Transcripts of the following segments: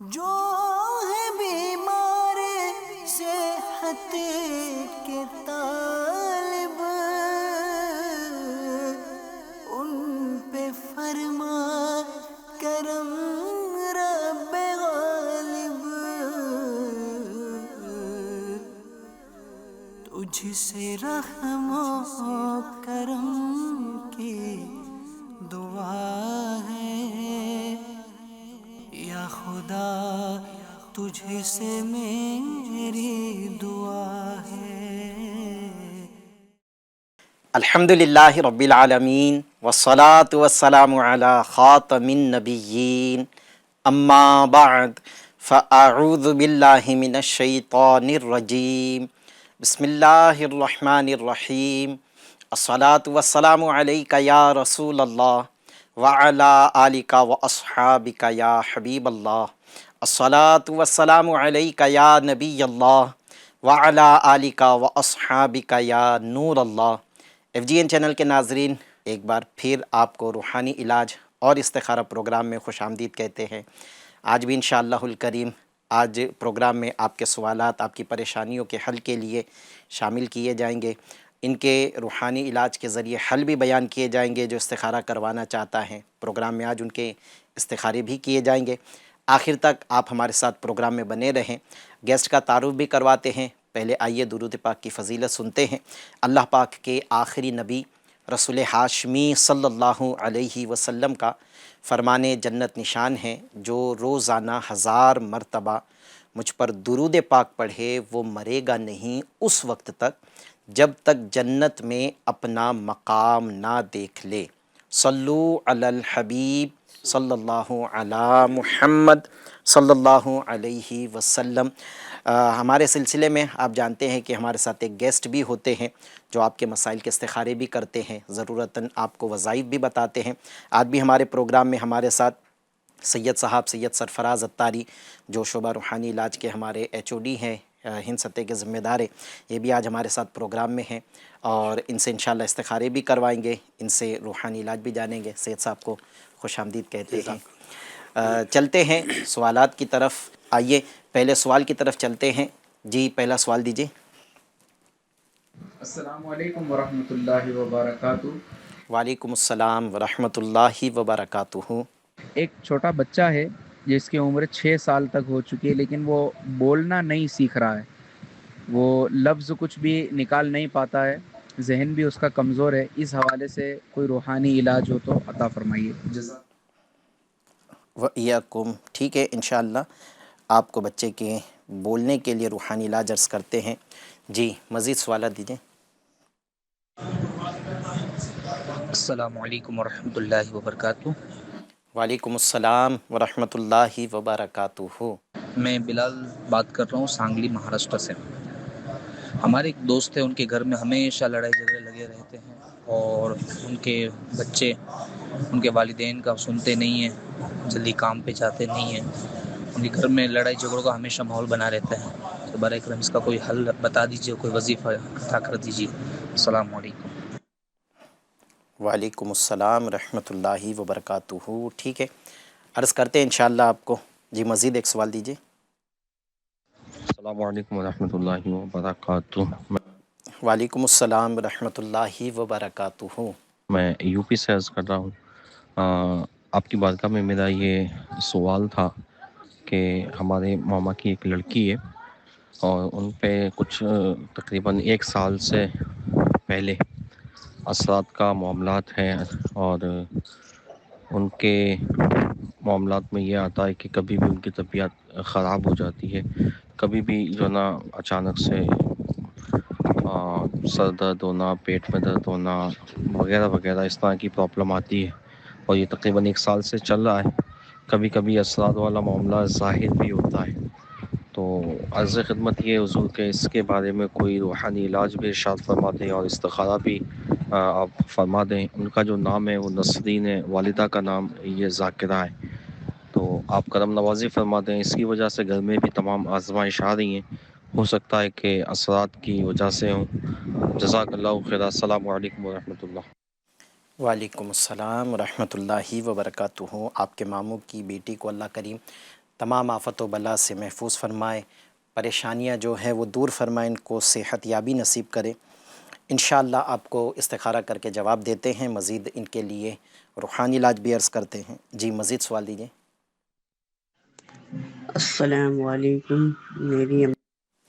جو ہے بیمار صحت کے طالب، ان پہ فرما کرم رب غالب، تجھ سے رحم و کرم کی دعا ہے یا خدا، تجھ سے میری دعا ہے۔ الحمدللہ رب العالمین والصلاة والسلام علی خاتم النبیین، اما بعد فاعوذ باللہ من الشیطان الرجیم، بسم اللہ الرحمن الرحیم، الصلاة والسلام علیک یا رسول اللہ وعلی آلک واصحابک یا حبیب اللہ، الصلاة والسلام علیک یا نبی اللہ وعلی آلک واصحابک یا نور اللہ۔ ایف جی این چینل کے ناظرین، ایک بار پھر آپ کو روحانی علاج اور استخارہ پروگرام میں خوش آمدید کہتے ہیں۔ آج بھی انشاءاللہ الکریم آج پروگرام میں آپ کے سوالات، آپ کی پریشانیوں کے حل کے لیے شامل کیے جائیں گے۔ ان کے روحانی علاج کے ذریعے حل بھی بیان کیے جائیں گے جو استخارہ کروانا چاہتا ہے۔ پروگرام میں آج ان کے استخارے بھی کیے جائیں گے۔ آخر تک آپ ہمارے ساتھ پروگرام میں بنے رہیں۔ گیسٹ کا تعارف بھی کرواتے ہیں۔ پہلے آئیے درود پاک کی فضیلت سنتے ہیں۔ اللہ پاک کے آخری نبی رسول ہاشمی صلی اللہ علیہ وسلم کا فرمان جنت نشان ہے، جو روزانہ 1000 مرتبہ مجھ پر درود پاک پڑھے وہ مرے گا نہیں اس وقت تک جب تک جنت میں اپنا مقام نہ دیکھ لے۔ صلو علی الحبیب صلی اللہ علی محمد صلی اللہ علیہ وسلم۔ ہمارے سلسلے میں آپ جانتے ہیں کہ ہمارے ساتھ ایک گیسٹ بھی ہوتے ہیں جو آپ کے مسائل کے استخارے بھی کرتے ہیں، ضرورتاً آپ کو وظائف بھی بتاتے ہیں۔ آج بھی ہمارے پروگرام میں ہمارے ساتھ سید صاحب سید سرفراز اتاری، جو شعبہ روحانی علاج کے ہمارے ایچ او ڈی ہیں، ہند سطح کے ذمہ دار ہیں، یہ بھی آج ہمارے ساتھ پروگرام میں ہیں اور ان سے انشاءاللہ استخارے بھی کروائیں گے، ان سے روحانی علاج بھی جانیں گے۔ سید صاحب کو خوش آمدید کہتے ہیں۔ چلتے ہیں سوالات کی طرف۔ آئیے پہلے سوال کی طرف چلتے ہیں۔ جی پہلا سوال دیجیے۔ السلام علیکم ورحمۃ اللہ وبرکاتہ۔ وعلیکم السلام ورحمۃ اللہ وبرکاتہ۔ ایک چھوٹا بچہ ہے جس کی عمر 6 سال تک ہو چکی ہے، لیکن وہ بولنا نہیں سیکھ رہا ہے، وہ لفظ کچھ بھی نکال نہیں پاتا ہے، ذہن بھی اس کا کمزور ہے۔ اس حوالے سے کوئی روحانی علاج ہو تو عطا فرمائیے، جزاک۔ وَإِيَّاكُمْ۔ ٹھیک ہے، انشاءاللہ آپ کو بچے کے بولنے کے لیے روحانی علاج عرض کرتے ہیں۔ جی مزید سوالات دیجیے۔ السلام علیکم ورحمۃ اللہ وبرکاتہ۔ وعلیکم السلام ورحمۃ اللہ وبرکاتہ۔ میں بلال بات کر رہا ہوں سانگلی مہاراشٹر سے۔ ہمارے ایک دوست ہیں، ان کے گھر میں ہمیشہ لڑائی جھگڑے لگے رہتے ہیں اور ان کے بچے ان کے والدین کا سنتے نہیں ہیں، جلدی کام پہ جاتے نہیں ہیں، ان کے گھر میں لڑائی جھگڑوں کا ہمیشہ ماحول بنا رہتا ہے۔ تو برائے کرم اس کا کوئی حل بتا دیجیے، کوئی وظیفہ عطا کر دیجیے۔ السلام علیکم۔ وعلیکم السلام ورحمۃ اللہ وبرکاتہ۔ ٹھیک ہے، عرض کرتے ہیں انشاءاللہ آپ کو۔ جی مزید ایک سوال دیجیے۔ السلام علیکم ورحمۃ اللہ وبرکاتہ۔ وعلیکم السلام ورحمۃ اللہ وبرکاتہ۔ میں یو پی سے عرض کر رہا ہوں۔ آپ کی بارگاہ میں میرا یہ سوال تھا کہ ہمارے ماما کی ایک لڑکی ہے اور ان پہ کچھ تقریباً 1 سال سے پہلے اثرات کا معاملات ہیں، اور ان کے معاملات میں یہ آتا ہے کہ کبھی بھی ان کی طبیعت خراب ہو جاتی ہے، کبھی بھی جو نا اچانک سے سر درد ہونا، پیٹ میں درد ہونا وغیرہ وغیرہ اس طرح کی پرابلم آتی ہے، اور یہ تقریباً 1 سال سے چل رہا ہے۔ کبھی کبھی اثرات والا معاملہ ظاہر بھی ہوتا ہے۔ تو عرض خدمت یہ حضور کہ اس کے بارے میں کوئی روحانی علاج بھی ارشاد فرما دیں اور استخارہ بھی آپ فرما دیں۔ ان کا جو نام ہے وہ نسرین ہے، والدہ کا نام یہ ذاکرہ ہے، تو آپ کرم نوازی فرما دیں۔ اس کی وجہ سے گھر میں بھی تمام آزمائش آ رہی ہیں، ہو سکتا ہے کہ اثرات کی وجہ سے ہوں۔ جزاک اللہ خیر۔ السلام علیکم ورحمۃ اللہ۔ وعلیکم السلام ورحمۃ اللہ وبرکاتہ۔ آپ کے ماموں کی بیٹی کو اللہ کریم تمام آفت و بلا سے محفوظ فرمائے، پریشانیاں جو ہیں وہ دور فرمائے، ان کو صحت یابی نصیب کرے۔ انشاءاللہ آپ کو استخارہ کر کے جواب دیتے ہیں، مزید ان کے لیے روحانی علاج بھی عرض کرتے ہیں۔ جی مزید سوال دیجیے۔ السلام علیکم، میری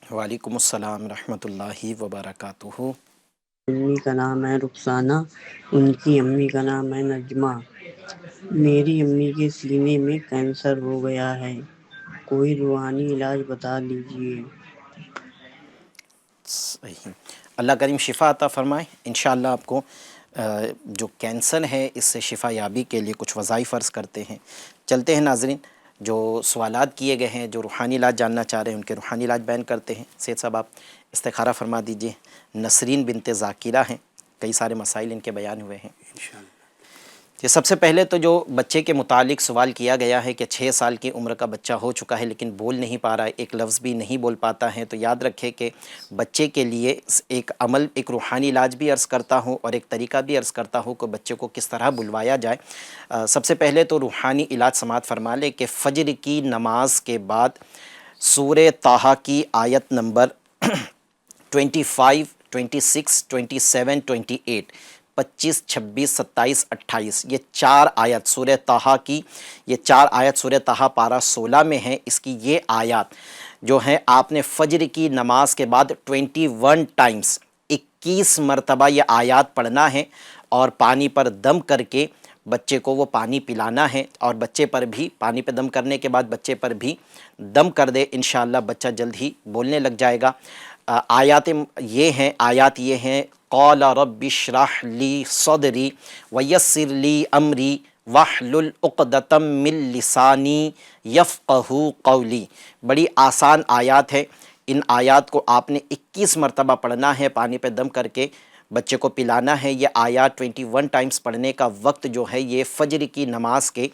وعلیکم السلام رحمۃ اللہ وبرکاتہ۔ امی کا نام ہے رخسانہ، ان کی امی کا نام ہے نجمہ۔ میری امی کے سینے میں کینسر ہو گیا ہے، کوئی روحانی علاج بتا دیجیے۔ صحیح، اللہ کریم شفا عطا فرمائے۔ انشاءاللہ آپ کو جو کینسر ہے اس سے شفا یابی کے لیے کچھ وظائف عرض کرتے ہیں۔ چلتے ہیں ناظرین، جو سوالات کیے گئے ہیں، جو روحانی علاج جاننا چاہ رہے ہیں ان کے روحانی علاج بیان کرتے ہیں۔ سید صاحب آپ استخارہ فرما دیجیے۔ نسرین بنت ذاکرہ ہیں، کئی سارے مسائل ان کے بیان ہوئے ہیں۔ یہ سب سے پہلے تو جو بچے کے متعلق سوال کیا گیا ہے کہ 6 سال کی عمر کا بچہ ہو چکا ہے لیکن بول نہیں پا رہا ہے، ایک لفظ بھی نہیں بول پاتا ہے، تو یاد رکھے کہ بچے کے لیے ایک عمل، ایک روحانی علاج بھی عرض کرتا ہوں اور ایک طریقہ بھی عرض کرتا ہوں کہ بچے کو کس طرح بلوایا جائے۔ سب سے پہلے تو روحانی علاج سماعت فرما لے کہ فجر کی نماز کے بعد سورہ طٰہٰ کی آیت نمبر 25، 26، 27، 28، 25، 26، 27، 28، یہ 4 آیت سورہ طٰہٰ کی، یہ 4 آیت سورہ طٰہٰ پارہ 16 میں ہیں۔ اس کی یہ آیات جو ہیں آپ نے فجر کی نماز کے بعد 21 ٹائمز، 21 مرتبہ یہ آیات پڑھنا ہے اور پانی پر دم کر کے بچے کو وہ پانی پلانا ہے، اور بچے پر بھی پانی پہ دم کرنے کے بعد بچے پر بھی دم کر دے، انشاءاللہ بچہ جلد ہی بولنے لگ جائے گا۔ آیات یہ ہیں قال رب اشرح لی صدری ویسر لی امری واحلل عقدۃ من لسانی یفقہوا قولی۔ بڑی آسان آیات ہے، ان آیات کو آپ نے 21 مرتبہ پڑھنا ہے، پانی پہ دم کر کے بچے کو پلانا ہے۔ یہ آیات 21 ٹائمز پڑھنے کا وقت جو ہے یہ فجر کی نماز کے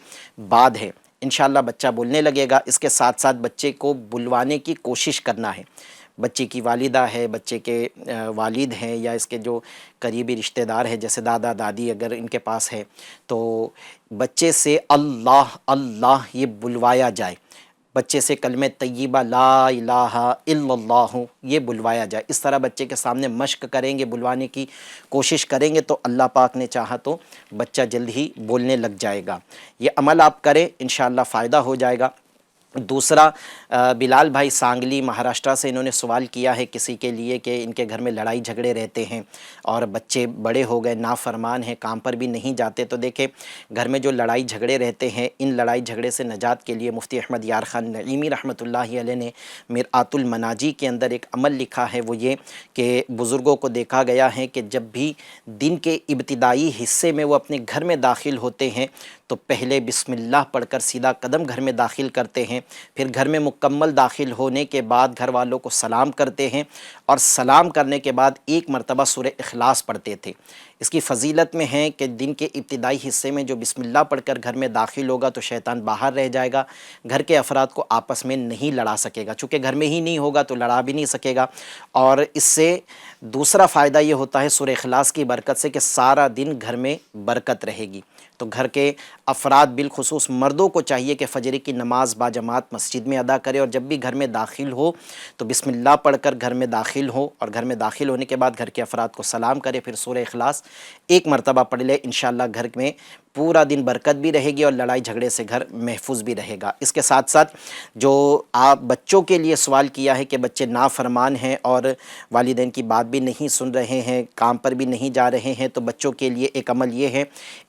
بعد ہے۔ انشاءاللہ بچہ بولنے لگے گا۔ اس کے ساتھ ساتھ بچے کو بلوانے کی کوشش کرنا ہے۔ بچے کی والدہ ہے، بچے کے والد ہیں، یا اس کے جو قریبی رشتہ دار ہے جیسے دادا دادی اگر ان کے پاس ہے، تو بچے سے اللہ اللہ یہ بلوایا جائے، بچے سے کلمہ طیبہ لا الہ الا اللہ یہ بلوایا جائے۔ اس طرح بچے کے سامنے مشق کریں گے، بلوانے کی کوشش کریں گے تو اللہ پاک نے چاہا تو بچہ جلد ہی بولنے لگ جائے گا۔ یہ عمل آپ کریں، انشاءاللہ فائدہ ہو جائے گا۔ دوسرا، بلال بھائی سانگلی مہاراشٹرا سے انہوں نے سوال کیا ہے کسی کے لیے کہ ان کے گھر میں لڑائی جھگڑے رہتے ہیں اور بچے بڑے ہو گئے، نافرمان ہیں، کام پر بھی نہیں جاتے۔ تو دیکھیں گھر میں جو لڑائی جھگڑے رہتے ہیں، ان لڑائی جھگڑے سے نجات کے لیے مفتی احمد یار خان نعیمی رحمۃ اللہ علیہ نے مرآت المناجی کے اندر ایک عمل لکھا ہے، وہ یہ کہ بزرگوں کو دیکھا گیا ہے کہ جب بھی دن کے ابتدائی حصے میں وہ اپنے گھر میں داخل ہوتے ہیں تو پہلے بسم اللہ پڑھ کر سیدھا قدم گھر میں داخل کرتے ہیں، پھر گھر میں مکمل داخل ہونے کے بعد گھر والوں کو سلام کرتے ہیں، اور سلام کرنے کے بعد 1 مرتبہ سورہ اخلاص پڑھتے تھے۔ اس کی فضیلت میں ہے کہ دن کے ابتدائی حصے میں جو بسم اللہ پڑھ کر گھر میں داخل ہوگا تو شیطان باہر رہ جائے گا، گھر کے افراد کو آپس میں نہیں لڑا سکے گا، چونکہ گھر میں ہی نہیں ہوگا تو لڑا بھی نہیں سکے گا۔ اور اس سے دوسرا فائدہ یہ ہوتا ہے سورہ اخلاص کی برکت سے کہ سارا دن گھر میں برکت رہے گی۔ تو گھر کے افراد بالخصوص مردوں کو چاہیے کہ فجر کی نماز باجماعت مسجد میں ادا کرے، اور جب بھی گھر میں داخل ہو تو بسم اللہ پڑھ کر گھر میں داخل ہو، اور گھر میں داخل ہونے کے بعد گھر کے افراد کو سلام کرے، پھر سورہ اخلاص 1 مرتبہ پڑھ لے۔ انشاءاللہ گھر میں پورا دن برکت بھی رہے گی اور لڑائی جھگڑے سے گھر محفوظ بھی رہے گا۔ اس کے ساتھ ساتھ جو آپ بچوں کے لیے سوال کیا ہے کہ بچے نافرمان ہیں اور والدین کی بات بھی نہیں سن رہے ہیں، کام پر بھی نہیں جا رہے ہیں، تو بچوں کے لیے ایک عمل یہ ہے،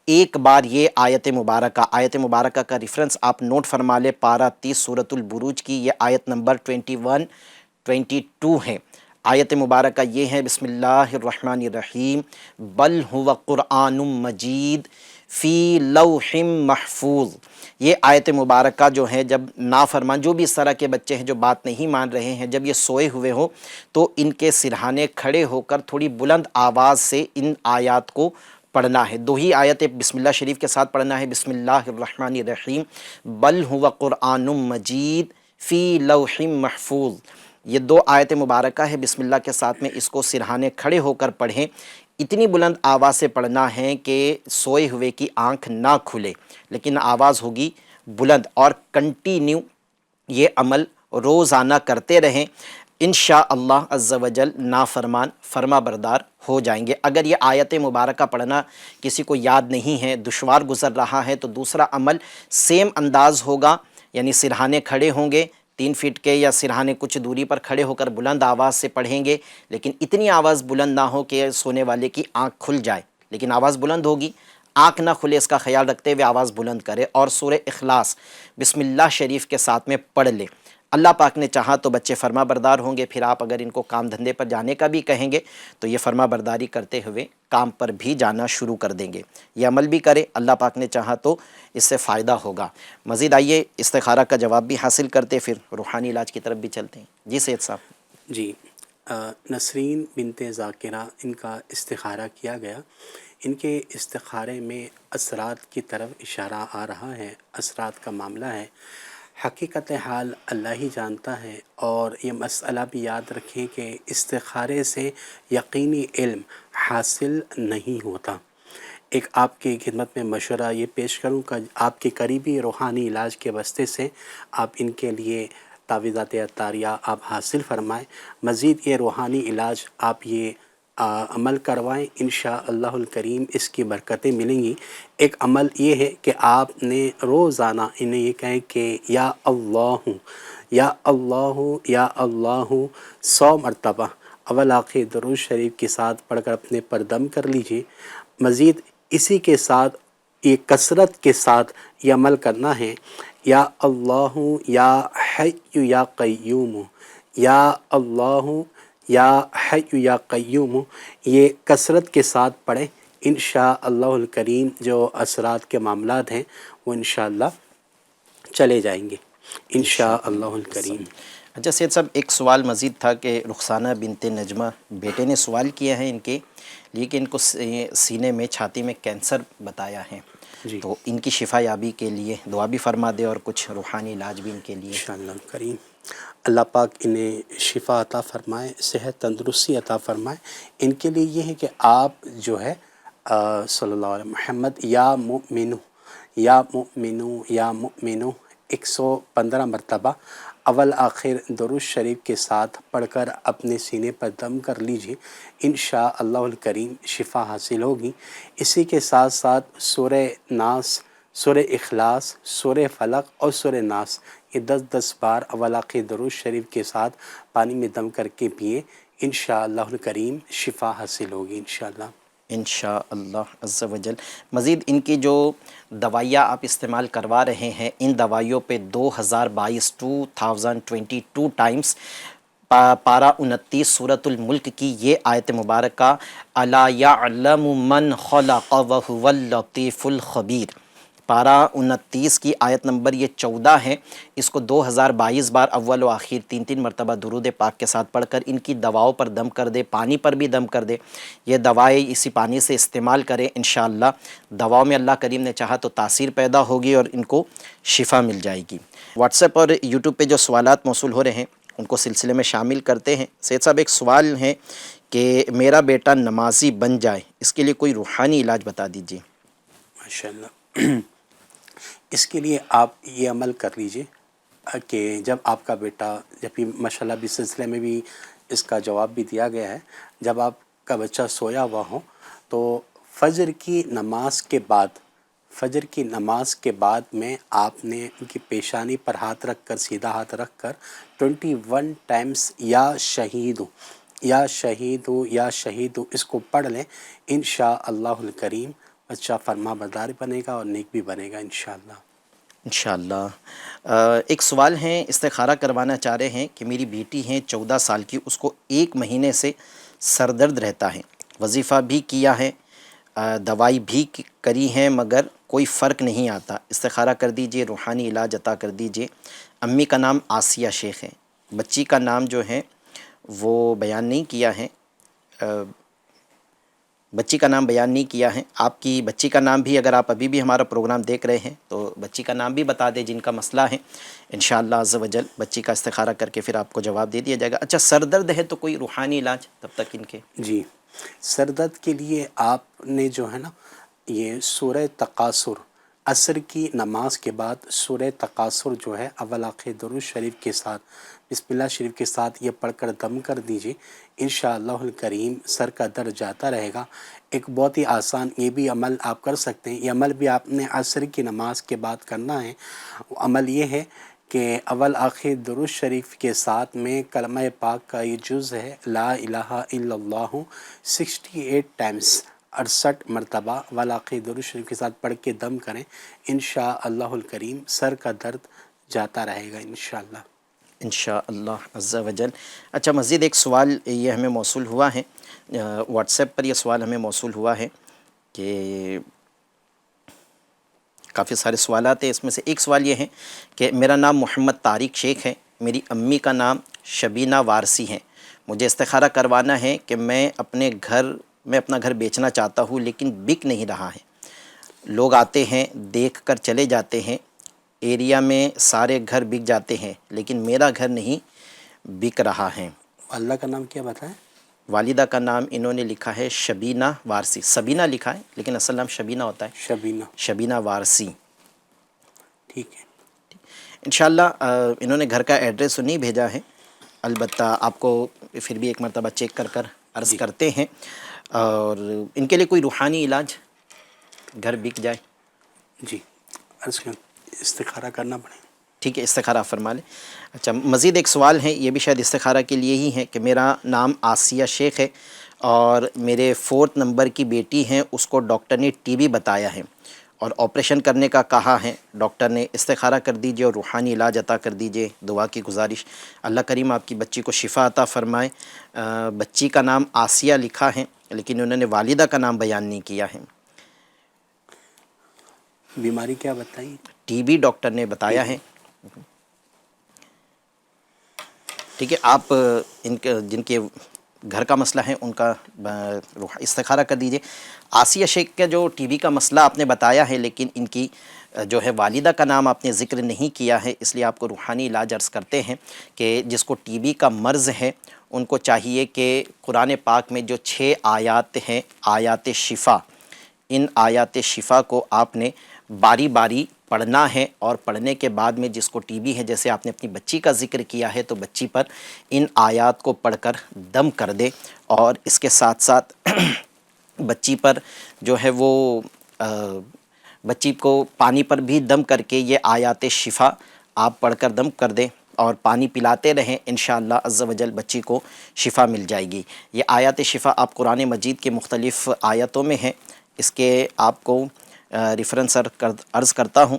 ایک بار یہ آیت مبارکہ کا ریفرنس آپ نوٹ فرما لے، پارہ 30 سورۃ البروج کی یہ آیت نمبر 21، 22 ہے۔ آیت مبارکہ یہ ہے، بسم اللہ الرحمن الرحیم، بل هو قرآن مجید فی لوح محفوظ۔ یہ آیت مبارکہ جو ہے، جب نافرمان جو بھی اس طرح کے بچے ہیں جو بات نہیں مان رہے ہیں، جب یہ سوئے ہوئے ہو تو ان کے سرہانے کھڑے ہو کر تھوڑی بلند آواز سے ان آیات کو پڑھنا ہے۔ 2 ہی آیتیں بسم اللہ شریف کے ساتھ پڑھنا ہے، بسم اللہ الرحمن الرحیم بل هو قرآن مجید فی لوح محفوظ۔ یہ 2 آیت مبارکہ ہے، بسم اللہ کے ساتھ میں اس کو سرہانے کھڑے ہو کر پڑھیں۔ اتنی بلند آواز سے پڑھنا ہے کہ سوئے ہوئے کی آنکھ نہ کھلے، لیکن آواز ہوگی بلند، اور کنٹینیو یہ عمل روزانہ کرتے رہیں، انشاءاللہ عز و جل نافرمان فرما بردار ہو جائیں گے۔ اگر یہ آیت مبارکہ پڑھنا کسی کو یاد نہیں ہے، دشوار گزر رہا ہے، تو دوسرا عمل سیم انداز ہوگا، یعنی سرہانے کھڑے ہوں گے 3 فٹ کے، یا سرہانے کچھ دوری پر کھڑے ہو کر بلند آواز سے پڑھیں گے، لیکن اتنی آواز بلند نہ ہو کہ سونے والے کی آنکھ کھل جائے، لیکن آواز بلند ہوگی، آنکھ نہ کھلے اس کا خیال رکھتے ہوئے آواز بلند کرے، اور سورہ اخلاص بسم اللہ شریف کے ساتھ میں پڑھ لے۔ اللہ پاک نے چاہا تو بچے فرما بردار ہوں گے، پھر آپ اگر ان کو کام دھندے پر جانے کا بھی کہیں گے تو یہ فرما برداری کرتے ہوئے کام پر بھی جانا شروع کر دیں گے۔ یہ عمل بھی کرے، اللہ پاک نے چاہا تو اس سے فائدہ ہوگا۔ مزید آئیے استخارہ کا جواب بھی حاصل کرتے، پھر روحانی علاج کی طرف بھی چلتے ہیں۔ جی سید صاحب۔ جی نسرین بنت ذاکرہ، ان کا استخارہ کیا گیا۔ ان کے استخارے میں اثرات کی طرف اشارہ آ رہا ہے، اثرات کا معاملہ ہے۔ حقیقت حال اللہ ہی جانتا ہے، اور یہ مسئلہ بھی یاد رکھیں کہ استخارے سے یقینی علم حاصل نہیں ہوتا۔ ایک آپ کی خدمت میں مشورہ یہ پیش کروں کہ آپ کے قریبی روحانی علاج کے واسطے سے آپ ان کے لیے تعویذات عطاریہ آپ حاصل فرمائیں۔ مزید یہ روحانی علاج آپ یہ عمل کروائیں، انشاءاللہ الکریم اس کی برکتیں ملیں گی۔ ایک عمل یہ ہے کہ آپ نے روزانہ انہیں یہ کہیں کہ یا اللہ یا اللہ یا اللہ 100 مرتبہ اول آخر درود شریف کے ساتھ پڑھ کر اپنے پر دم کر لیجئے۔ مزید اسی کے ساتھ یہ کثرت کے ساتھ یہ عمل کرنا ہے، یا اللہ یا حی یا قیوم، یا اللہ یا حی یا قیوم، یہ کثرت کے ساتھ پڑھیں۔ انشاءاللہ الکریم جو اثرات کے معاملات ہیں وہ انشاءاللہ چلے جائیں گے انشاءاللہ الکریم۔ اچھا سید صاحب، ایک سوال مزید تھا کہ رخسانہ بنت نجمہ بیٹے نے سوال کیا ہے ان کے لیے کہ ان کو سینے میں چھاتی میں کینسر بتایا ہے، جی تو ان کی شفا یابی کے لیے دعا بھی فرما دے اور کچھ روحانی علاج بھی ان کے لیے۔ انشاءاللہ الکریم اللہ پاک انہیں شفا عطا فرمائے، صحت تندرستی عطا فرمائے۔ ان کے لیے یہ ہے کہ آپ جو ہے صلی اللہ علیہ محمد یا مؤمنو یا مؤمنو یا مؤمنو 115 مرتبہ اول آخر درود شریف کے ساتھ پڑھ کر اپنے سینے پر دم کر لیجئے، انشاءاللہ الکریم شفا حاصل ہوگی۔ اسی کے ساتھ ساتھ سورہ ناس، سورہ اخلاص، سورہ فلق اور سورہ ناس، یہ 10 بار اول آخر درود شریف کے ساتھ پانی میں دم کر کے پیئے، انشاءاللہ الکریم شفا حاصل ہوگی انشاءاللہ۔ انشاءاللہ عز و جل۔ مزید ان کی جو دوائیاں آپ استعمال کروا رہے ہیں، ان دوائیوں پہ 2022 ٹائمز پارہ 29 سورۃ الملک کی یہ آیت مبارکہ الا یعلم من خلق وہو اللطیف الخبیر، پارہ 29 کی آیت نمبر یہ 14 ہے، اس کو 2022 بار اول و آخر 3 مرتبہ درود پاک کے ساتھ پڑھ کر ان کی دواؤں پر دم کر دے، پانی پر بھی دم کر دے، یہ دوائیں اسی پانی سے استعمال کرے، انشاءاللہ دواؤں میں اللہ کریم نے چاہا تو تاثیر پیدا ہوگی اور ان کو شفا مل جائے گی۔ واٹس ایپ اور یوٹیوب پہ جو سوالات موصول ہو رہے ہیں ان کو سلسلے میں شامل کرتے ہیں۔ سید صاحب ایک سوال ہے کہ میرا بیٹا نمازی بن جائے، اس کے لیے کوئی روحانی علاج بتا دیجیے۔ ماشاءاللہ اس کے لیے آپ یہ عمل کر لیجئے کہ جب آپ کا بیٹا، جب بھی ماشاءاللہ بھی سلسلے میں بھی اس کا جواب بھی دیا گیا ہے، جب آپ کا بچہ سویا ہوا ہو تو فجر کی نماز کے بعد میں آپ نے ان کی پیشانی پر ہاتھ رکھ کر، سیدھا ہاتھ رکھ کر 21 ٹائمز یا شہید یا شہید یا شہید اس کو پڑھ لیں، انشاءاللہ الکریم بچہ فرما بردار بنے گا اور نیک بھی بنے گا انشاءاللہ۔ انشاءاللہ۔ ایک سوال ہے، استخارہ کروانا چاہ رہے ہیں کہ میری بیٹی ہیں 14 سال کی، اس کو 1 مہینے سے سر درد رہتا ہے، وظیفہ بھی کیا ہے، دوائی بھی کری ہے، مگر کوئی فرق نہیں آتا، استخارہ کر دیجئے، روحانی علاج عطا کر دیجئے۔ امی کا نام آسیہ شیخ ہے، بچی کا نام جو ہے وہ بیان نہیں کیا ہے، بچی کا نام بیان نہیں کیا ہے۔ آپ کی بچی کا نام بھی، اگر آپ ابھی بھی ہمارا پروگرام دیکھ رہے ہیں تو بچی کا نام بھی بتا دیں جن کا مسئلہ ہے، انشاءاللہ عز و جل بچی کا استخارہ کر کے پھر آپ کو جواب دے دیا جائے گا۔ اچھا سر درد ہے تو کوئی روحانی علاج تب تک ان کے؟ جی سر درد کے لیے آپ نے جو ہے نا یہ سورہ تقاصر عصر کی نماز کے بعد سورہ تکاثر جو ہے اول آخر درود شریف کے ساتھ بسم اللہ شریف کے ساتھ یہ پڑھ کر دم کر دیجئے، انشاءاللہ الکریم سر کا درد جاتا رہے گا۔ ایک بہت ہی آسان یہ بھی عمل آپ کر سکتے ہیں، یہ عمل بھی آپ نے عصر کی نماز کے بعد کرنا ہے۔ عمل یہ ہے کہ اول آخر درود شریف کے ساتھ میں کلمہ پاک کا یہ جز ہے لا الہ الا اللہ 68 ٹائمز 68 مرتبہ اول آخر درود شریف کے ساتھ پڑھ کے دم کریں، انشاءاللہ الکریم سر کا درد جاتا رہے گا انشاءاللہ۔ انشاءاللہ عز و جل۔ اچھا، مزید ایک سوال یہ ہمیں موصول ہوا ہے، واٹس ایپ پر یہ سوال ہمیں موصول ہوا ہے کہ کافی سارے سوالات ہیں، اس میں سے ایک سوال یہ ہے کہ میرا نام محمد طارق شیخ ہے، میری امی کا نام شبینہ وارسی ہے، مجھے استخارہ کروانا ہے کہ میں اپنا گھر بیچنا چاہتا ہوں لیکن بک نہیں رہا ہے، لوگ آتے ہیں دیکھ کر چلے جاتے ہیں، ایریا میں سارے گھر بک جاتے ہیں لیکن میرا گھر نہیں بک رہا ہے۔ اللہ کا نام کیا بتائیں؟ والدہ کا نام انہوں نے لکھا ہے شبینہ وارسی، سبینہ لکھا ہے لیکن اصل نام شبینہ ہوتا ہے، شبینہ وارسی۔ ٹھیک ہے، انشاءاللہ انہوں نے گھر کا ایڈریس تو نہیں بھیجا ہے، البتہ آپ کو پھر بھی ایک مرتبہ چیک کر عرض کرتے ہیں، اور ان کے لیے کوئی روحانی علاج گھر بک جائے۔ جی عرض کر استخارہ کرنا پڑے۔ ٹھیک ہے، استخارہ فرما لیں۔ اچھا، مزید ایک سوال ہے، یہ بھی شاید استخارہ کے لیے ہی ہے کہ میرا نام آسیہ شیخ ہے اور میرے 4 نمبر کی بیٹی ہیں، اس کو ڈاکٹر نے ٹی بی بتایا ہے اور آپریشن کرنے کا کہا ہے، ڈاکٹر نے استخارہ کر دیجئے اور روحانی علاج عطا کر دیجئے، دعا کی گزارش، اللہ کریم آپ کی بچی کو شفا عطا فرمائے۔ بچی کا نام آسیہ لکھا ہے لیکن انہوں نے والدہ کا نام بیان نہیں کیا ہے۔ بیماری کیا بتائی؟ ٹی بی ڈاکٹر نے بتایا ہے۔ ٹھیک ہے، آپ جن کے گھر کا مسئلہ ہے ان کا استخارہ کر دیجئے۔ آسیہ شیخ کا جو ٹی بی کا مسئلہ آپ نے بتایا ہے لیکن ان کی جو ہے والدہ کا نام آپ نے ذکر نہیں کیا ہے، اس لیے آپ کو روحانی علاج عرض کرتے ہیں کہ جس کو ٹی بی کا مرض ہے ان کو چاہیے کہ قرآن پاک میں جو 6 آیات ہیں، آیات شفا، ان آیات شفا کو آپ نے باری باری پڑھنا ہے، اور پڑھنے کے بعد میں جس کو ٹی بی ہے، جیسے آپ نے اپنی بچی کا ذکر کیا ہے، تو بچی پر ان آیات کو پڑھ کر دم کر دے، اور اس کے ساتھ ساتھ بچی پر جو ہے وہ بچی کو پانی پر بھی دم کر کے یہ آیات شفا آپ پڑھ کر دم کر دیں اور پانی پلاتے رہیں، انشاءاللہ عز و جل بچی کو شفا مل جائے گی۔ یہ آیات شفا آپ قرآن مجید کے مختلف آیتوں میں ہیں، اس کے آپ کو ریفرنس عرض کرتا ہوں۔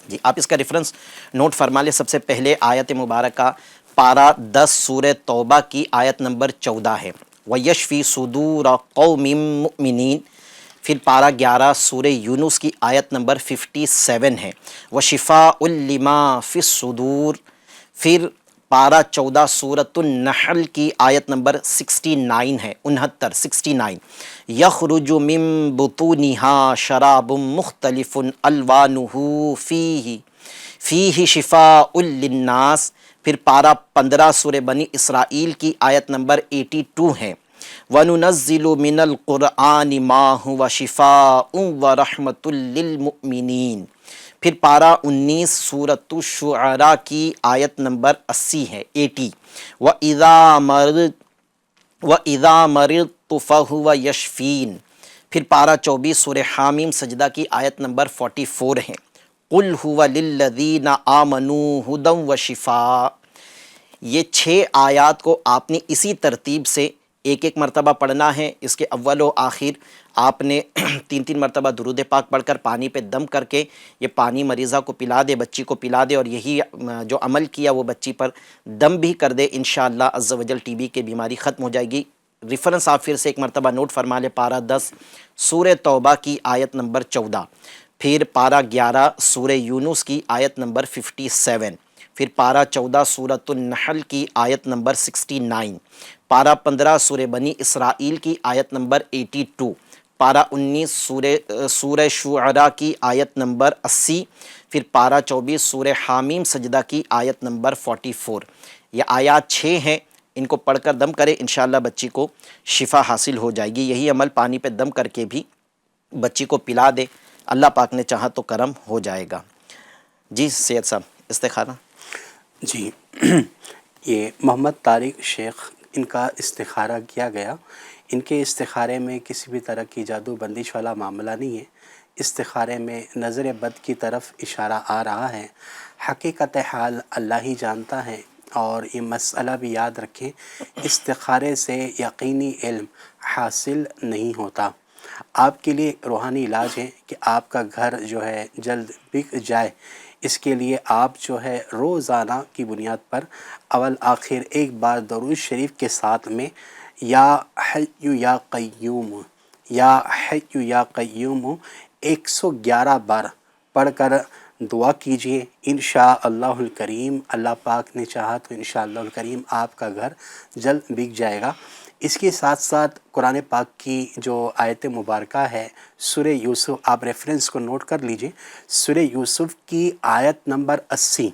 جی، آپ اس کا ریفرنس نوٹ فرما لیں۔ سب سے پہلے آیت مبارکہ پارہ 10 سورہ توبہ کی آیت نمبر 14 ہے، وَيَشْفِي صُدُورَ قَوْمٍ مُؤْمِنِينَ۔ پھر پارہ 11 سورہ یونس کی آیت نمبر 57 ہے، وَشِفَاءٌ لِمَا فِي الصُّدُورِ۔ پھر پارہ 14 سورۃ النحل کی آیت نمبر 69 ہے، 69، یخرج من بطونها شراب مختلف الوانہ فیہ شفاء للناس۔ پھر پارہ 15 سورہ بنی اسرائیل کی آیت نمبر 82 ہے، وَنُنَزِّلُ مِنَ الْقُرْآنِ مَا هُوَ شِفَاءٌ وَرَحْمَةٌ لِّلْمُؤْمِنِينَ۔ پھر پارہ 19 سورۃ الشعراء کی آیت نمبر 80 ہے، 80، وَإِذَا مَرِضْتُ فَهُوَ يَشْفِينِ۔ پھر پارہ 24 سورہ حامیم سجدہ کی آیت نمبر 44 ہے، قُلْ هُوَ لِلَّذِينَ آمَنُوا هُدًى وَشِفَاء۔ یہ 6 آیات کو آپ نے اسی ترتیب سے ایک ایک مرتبہ پڑھنا ہے۔ اس کے اول و آخر آپ نے 3 مرتبہ درود پاک پڑھ کر پانی پہ دم کر کے یہ پانی مریضہ کو پلا دے، بچی کو پلا دے، اور یہی جو عمل کیا وہ بچی پر دم بھی کر دے، انشاءاللہ عز و جل ٹی بی کی بیماری ختم ہو جائے گی۔ ریفرنس آپ پھر سے ایک مرتبہ نوٹ فرما لے، پارہ 10 سورہ توبہ کی آیت نمبر 14، پھر پارہ 11 سورہ یونس کی آیت نمبر 57، پھر پارہ 14 سورۃ النحل کی آیت نمبر 69، پارہ 15 سورہ بنی اسرائیل کی آیت نمبر 82، پارہ 19 سورہ شعراء کی آیت نمبر 80، پھر پارہ 24 سورہ حامیم سجدہ کی آیت نمبر 44۔ یہ آیات 6 ہیں، ان کو پڑھ کر دم کرے، انشاءاللہ بچی کو شفا حاصل ہو جائے گی۔ یہی عمل پانی پہ دم کر کے بھی بچی کو پلا دے، اللہ پاک نے چاہا تو کرم ہو جائے گا۔ جی سید صاحب استخارہ۔ جی یہ محمد طارق شیخ، ان کا استخارہ کیا گیا۔ ان کے استخارے میں کسی بھی طرح کی جادو بندش والا معاملہ نہیں ہے، استخارے میں نظر بد کی طرف اشارہ آ رہا ہے۔ حقیقت حال اللہ ہی جانتا ہے، اور یہ مسئلہ بھی یاد رکھیں، استخارے سے یقینی علم حاصل نہیں ہوتا۔ آپ کے لیے روحانی علاج ہے کہ آپ کا گھر جو ہے جلد بک جائے۔ اس کے لیے آپ جو ہے روزانہ کی بنیاد پر اول آخر ایک بار درود شریف کے ساتھ میں یا حی یا قیوم، یا حی یا قیوم 111 بار پڑھ کر دعا کیجئے۔ انشاءاللہ الکریم، اللہ پاک نے چاہا تو انشاءاللہ الکریم آپ کا گھر جلد بک جائے گا۔ اس کے ساتھ ساتھ قرآن پاک کی جو آیت مبارکہ ہے سورہ یوسف، آپ ریفرنس کو نوٹ کر لیجئے، سورہ یوسف کی آیت نمبر 80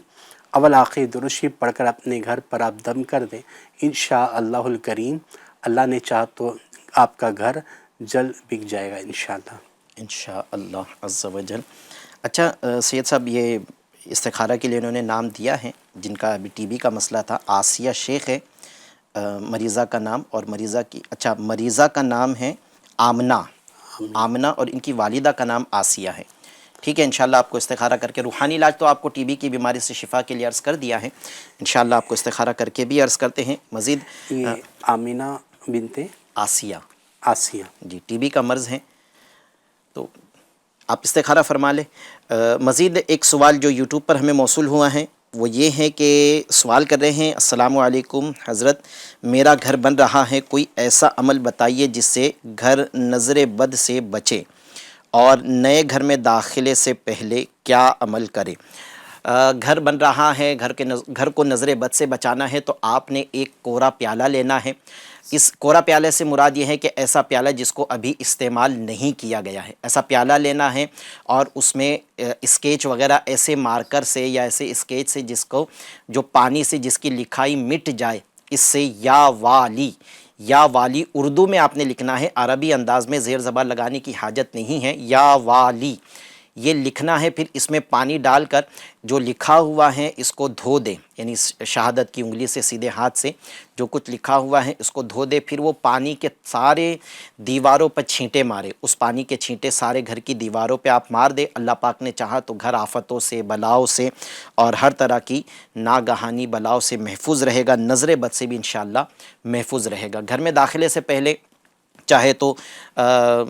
اول آخر درود شریف پڑھ کر اپنے گھر پر آپ دم کر دیں، انشاءاللہ الکریم اللہ نے چاہا تو آپ کا گھر جلد بک جائے گا انشاءاللہ۔ انشاءاللہ عز و جل۔ اچھا سید صاحب، یہ استخارہ کے لیے انہوں نے نام دیا ہے، جن کا ابھی ٹی بی کا مسئلہ تھا، آسیہ شیخ ہے مریضہ کا نام، اور مریضہ کا نام ہے آمنہ، اور ان کی والدہ کا نام آسیہ ہے۔ ٹھیک ہے، انشاءاللہ آپ کو استخارہ کر کے، روحانی علاج تو آپ کو ٹی بی کی بیماری سے شفا کے لیے عرض کر دیا ہے، انشاءاللہ آپ کو استخارہ کر کے بھی عرض کرتے ہیں مزید۔ یہ آمینہ بنت آسیہ، آسیہ، جی ٹی بی کا مرض ہے، تو آپ استخارہ فرما لیں۔ مزید ایک سوال جو یوٹیوب پر ہمیں موصول ہوا ہے وہ یہ ہے کہ سوال کر رہے ہیں، السلام علیکم حضرت، میرا گھر بن رہا ہے، کوئی ایسا عمل بتائیے جس سے گھر نظر بد سے بچے، اور نئے گھر میں داخلے سے پہلے کیا عمل کرے؟ گھر بن رہا ہے، گھر کو نظر بد سے بچانا ہے تو آپ نے ایک کوڑا پیالہ لینا ہے۔ اس کوڑا پیالے سے مراد یہ ہے کہ ایسا پیالہ جس کو ابھی استعمال نہیں کیا گیا ہے، ایسا پیالہ لینا ہے، اور اس میں اسکیچ وغیرہ ایسے مارکر سے یا ایسے اسکیچ سے جس کو جو پانی سے جس کی لکھائی مٹ جائے، اس سے یا والی اردو میں آپ نے لکھنا ہے، عربی انداز میں زیر زبر لگانے کی حاجت نہیں ہے، یا والی یہ لکھنا ہے، پھر اس میں پانی ڈال کر جو لکھا ہوا ہے اس کو دھو دیں، یعنی شہادت کی انگلی سے سیدھے ہاتھ سے جو کچھ لکھا ہوا ہے اس کو دھو دے، پھر وہ پانی کے سارے دیواروں پر چھینٹے مارے، اس پانی کے چھینٹے سارے گھر کی دیواروں پہ آپ مار دے۔ اللہ پاک نے چاہا تو گھر آفتوں سے، بلاؤں سے اور ہر طرح کی ناگہانی بلاؤں سے محفوظ رہے گا، نظر بد سے بھی انشاءاللہ محفوظ رہے گا۔ گھر میں داخلے سے پہلے چاہے تو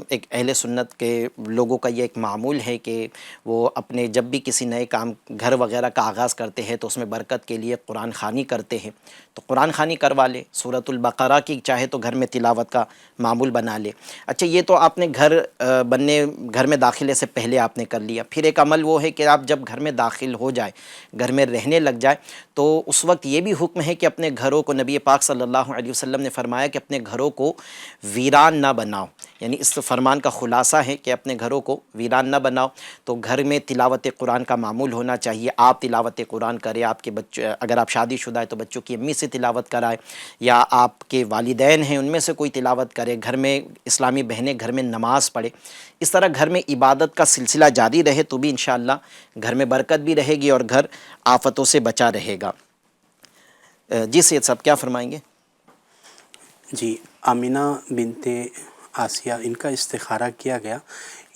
ایک اہل سنت کے لوگوں کا یہ ایک معمول ہے کہ وہ اپنے جب بھی کسی نئے کام گھر وغیرہ کا آغاز کرتے ہیں تو اس میں برکت کے لیے قرآن خوانی کرتے ہیں، تو قرآن خوانی کروا لے، سورۃ البقرہ کی چاہے تو گھر میں تلاوت کا معمول بنا لے۔ اچھا، یہ تو آپ نے گھر میں داخلے سے پہلے آپ نے کر لیا۔ پھر ایک عمل وہ ہے کہ آپ جب گھر میں داخل ہو جائے، گھر میں رہنے لگ جائے، تو اس وقت یہ بھی حکم ہے کہ اپنے گھروں کو، نبی پاک صلی اللہ علیہ وسلم نے فرمایا کہ اپنے گھروں کو ویران نہ بناؤ، یعنی اس فرمان کا خلاصہ ہے کہ اپنے گھروں کو ویران نہ بناؤ۔ تو گھر میں تلاوت قرآن کا معمول ہونا چاہیے، آپ تلاوت قرآن کریں، آپ کے بچے، اگر آپ شادی شدہ ہے تو بچوں کی امی سے تلاوت کرائے، یا آپ کے والدین ہیں ان میں سے کوئی تلاوت کرے، گھر میں اسلامی بہنیں گھر میں نماز پڑھے، اس طرح گھر میں عبادت کا سلسلہ جاری رہے تو بھی انشاءاللہ گھر میں برکت بھی رہے گی اور گھر آفتوں سے بچا رہے گا۔ جی سید صاحب کیا فرمائیں گے؟ جی آمینہ بنت آسیہ، ان کا استخارہ کیا گیا۔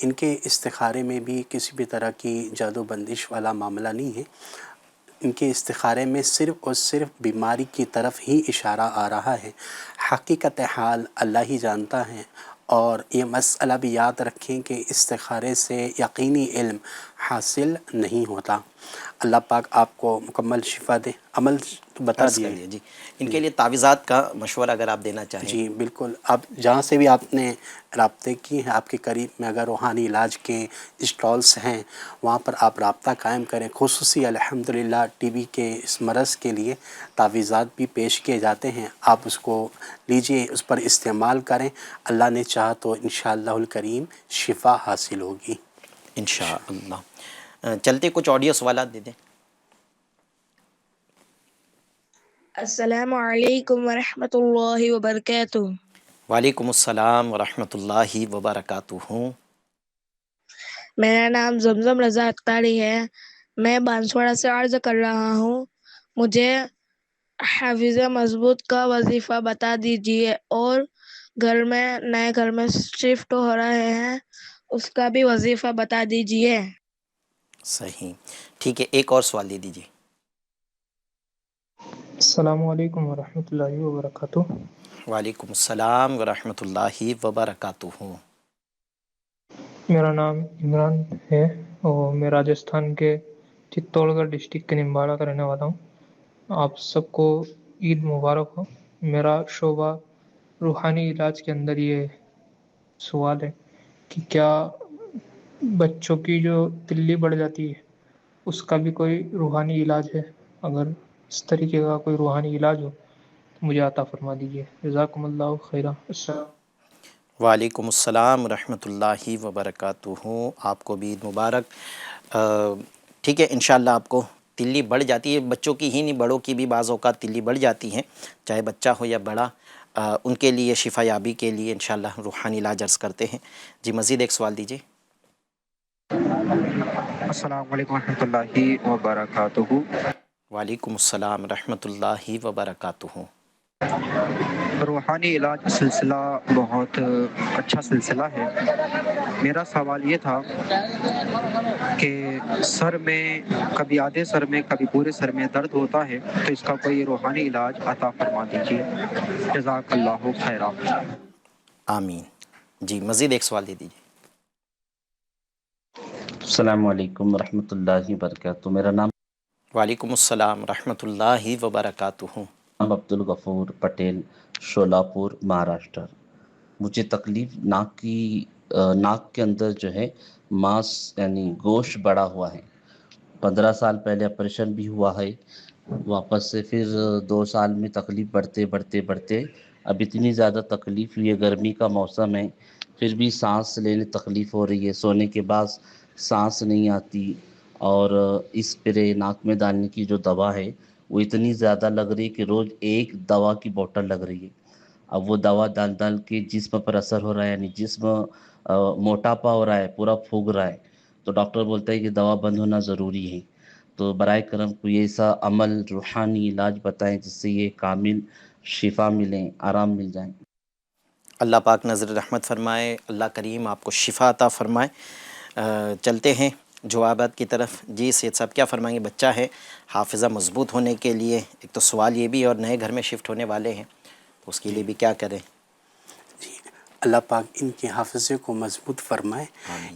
ان کے استخارے میں بھی کسی بھی طرح کی جادو بندش والا معاملہ نہیں ہے، ان کے استخارے میں صرف اور صرف بیماری کی طرف ہی اشارہ آ رہا ہے۔ حقیقت حال اللہ ہی جانتا ہے، اور یہ مسئلہ بھی یاد رکھیں کہ استخارے سے یقینی علم حاصل نہیں ہوتا۔ اللہ پاک آپ کو مکمل شفا دے۔ عمل بتا عرض دیا کر دیے جی، ان کے لیے تعویذات کا مشورہ اگر آپ دینا چاہیں۔ جی بالکل، آپ جہاں سے بھی آپ نے رابطے کی ہیں، آپ کے قریب میں اگر روحانی علاج کے اسٹالس ہیں وہاں پر آپ رابطہ قائم کریں۔ خصوصی الحمدللہ ٹی بی کے اس مرض کے لیے تعویذات بھی پیش کیے جاتے ہیں، آپ اس کو لیجئے، اس پر استعمال کریں، اللہ نے چاہا تو انشاءاللہ الکریم شفا حاصل ہوگی انشاءاللہ۔ چلتے کچھ آڈیو سوالات دے دیں۔ السلام علیکم ورحمۃ اللہ وبرکاتہ۔ وعلیکم السلام ورحمۃ اللہ وبرکاتہ۔ میرا نام زمزم رضا اختاری ہے، میں بانسواڑہ سے عرض کر رہا ہوں۔ مجھے حافظ مضبوط کا وظیفہ بتا دیجیے، اور نئے گھر میں شفٹ ہو رہے ہیں، اس کا بھی وظیفہ بتا دیجیے۔ صحیح، ٹھیک ہے، ایک اور سوال دے دیجیے۔ السلام علیکم ورحمۃ اللہ وبرکاتہ۔ وعلیکم السلام ورحمۃ اللہ وبرکاتہ۔ میرا نام عمران ہے اور میں راجستھان کے چتور گڑھ ڈسٹرکٹ کے نمباڑا کا رہنے والا ہوں۔ آپ سب کو عید مبارک ہو۔ میرا شعبہ روحانی علاج کے اندر یہ سوال ہے کہ کیا بچوں کی جو تلی بڑھ جاتی ہے اس کا بھی کوئی روحانی علاج ہے؟ اگر اس طریقے کا کوئی روحانی علاج ہو تو مجھے عطا فرما دیجیے۔ جزاکم اللہ خیرہ۔ السلام۔ وعلیکم السلام ورحمۃ اللہ وبرکاتہ۔ آپ کو بھی عید مبارک۔ ٹھیک ہے، انشاءاللہ آپ کو تلی بڑھ جاتی ہے، بچوں کی ہی نہیں بڑوں کی بھی بعض اوقات تلی بڑھ جاتی ہیں، چاہے بچہ ہو یا بڑا، ان کے لیے شفا یابی کے لیے انشاءاللہ روحانی علاج عرض کرتے ہیں۔ جی مزید ایک سوال دیجیے۔ السلام علیکم ورحمۃ اللہ وبرکاتہ۔ وعلیکم السلام ورحمۃ اللہ وبرکاتہ۔ روحانی علاج سلسلہ بہت اچھا سلسلہ ہے۔ میرا سوال یہ تھا کہ سر میں کبھی آدھے سر میں کبھی پورے سر میں درد ہوتا ہے، تو اس کا کوئی روحانی علاج عطا فرما دیجیے۔ جزاک اللہ خیرہ۔ آمین۔ جی مزید ایک سوال دے دیجیے۔ السلام علیکم ورحمۃ اللہ وبرکاتہ۔ میرا نام وعلیکم السلام ورحمۃ اللہ وبرکاتہ۔ عبد الغفور پٹیل، شولاپور، مہاراشٹر۔ مجھے تکلیف ناک کے اندر جو ہے ماس یعنی گوشت بڑا ہوا ہے۔ 15 سال پہلے آپریشن بھی ہوا ہے، واپس سے پھر 2 سال میں تکلیف بڑھتے اب اتنی زیادہ تکلیف ہوئی ہے، گرمی کا موسم ہے، پھر بھی سانس لینے تکلیف ہو رہی ہے، سونے کے بعد سانس نہیں آتی، اور اسپرے ناک میں ڈالنے کی جو دوا ہے وہ اتنی زیادہ لگ رہی ہے کہ روز ایک دوا کی بوتل لگ رہی ہے۔ اب وہ دوا ڈال کے جسم پر اثر ہو رہا ہے، یعنی جسم موٹاپا ہو رہا ہے، پورا پھوگ رہا ہے، تو ڈاکٹر بولتا ہے کہ دوا بند ہونا ضروری ہے۔ تو برائے کرم کوئی ایسا عمل روحانی علاج بتائیں جس سے یہ کامل شفا ملیں، آرام مل جائیں۔ اللہ پاک نظر رحمت فرمائے، اللہ کریم آپ کو شفا عطا فرمائے۔ چلتے ہیں جوابات کی طرف۔ جی سید صاحب کیا فرمائیں گے؟ بچہ ہے، حافظہ مضبوط ہونے کے لیے ایک تو سوال یہ بھی، اور نئے گھر میں شفٹ ہونے والے ہیں تو اس کے لیے بھی کیا کریں؟ جی اللہ پاک ان کے حافظے کو مضبوط فرمائے۔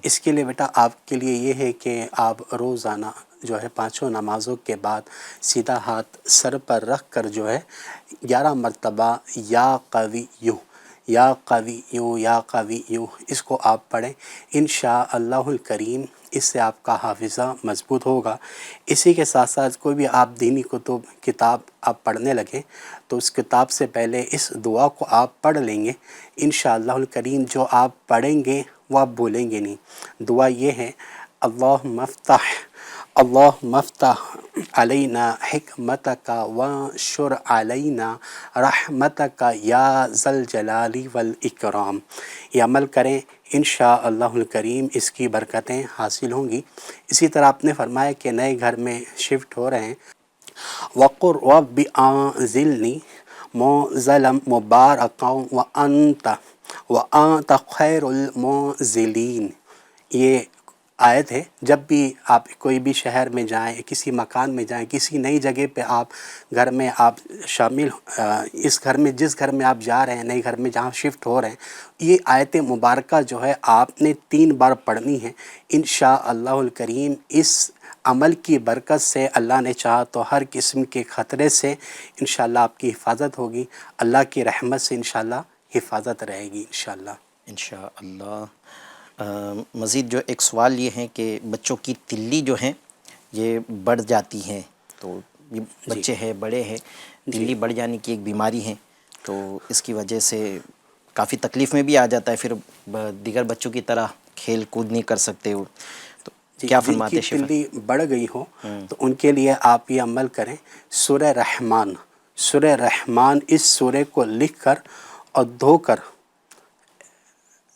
اس کے لیے بیٹا آپ کے لیے یہ ہے کہ آپ روزانہ جو ہے 5 نمازوں کے بعد سیدھا ہاتھ سر پر رکھ کر جو ہے 11 مرتبہ یا قویو یا قویو یا قویو اس کو آپ پڑھیں، انشاءاللہ الکریم اس سے آپ کا حافظہ مضبوط ہوگا۔ اسی کے ساتھ ساتھ کوئی بھی آپ دینی کتاب آپ پڑھنے لگیں تو اس کتاب سے پہلے اس دعا کو آپ پڑھ لیں گے، انشاءاللہ الکریم جو آپ پڑھیں گے وہ آپ بولیں گے نہیں۔ دعا یہ ہے، اللہم افتح علینا حکمتک وانشر علینا رحمتک یا ذا الجلال والاکرام۔ یہ عمل کریں، انشاءاللہ الکریم اس کی برکتیں حاصل ہوں گی۔ اسی طرح آپ نے فرمایا کہ نئے گھر میں شفٹ ہو رہے ہیں، وَقُلْ رَبِّ أَنزِلْنِي مُنزَلًا مُبَارَكًا وَأَنْتَ خَيْرُ الْمُنزِلِينَ۔ یہ آیت ہے، جب بھی آپ کوئی بھی شہر میں جائیں، کسی مکان میں جائیں، کسی نئی جگہ پہ آپ گھر میں آپ شامل، اس گھر میں جس گھر میں آپ جا رہے ہیں، نئے گھر میں جہاں شفٹ ہو رہے ہیں، یہ آیت مبارکہ جو ہے آپ نے 3 بار پڑھنی ہے۔ انشاءاللہ الکریم اس عمل کی برکت سے اللہ نے چاہا تو ہر قسم کے خطرے سے انشاءاللہ آپ کی حفاظت ہوگی، اللہ کی رحمت سے انشاءاللہ حفاظت رہے گی انشاءاللہ۔ انشاءاللہ۔ مزید جو ایک سوال یہ ہے کہ بچوں کی تلی جو ہیں یہ بڑھ جاتی ہیں، تو یہ بچے ہیں، بڑے ہیں، تلی بڑھ جانے کی ایک بیماری ہے، تو اس کی وجہ سے کافی تکلیف میں بھی آ جاتا ہے، پھر دیگر بچوں کی طرح کھیل کود نہیں کر سکتے وہ، تو کیا فرماتے جن کی تلی بڑھ گئی ہو تو ان کے لیے آپ یہ عمل کریں، سورہ رحمان سورہ رحمان اس سورہ کو لکھ کر اور دھو کر،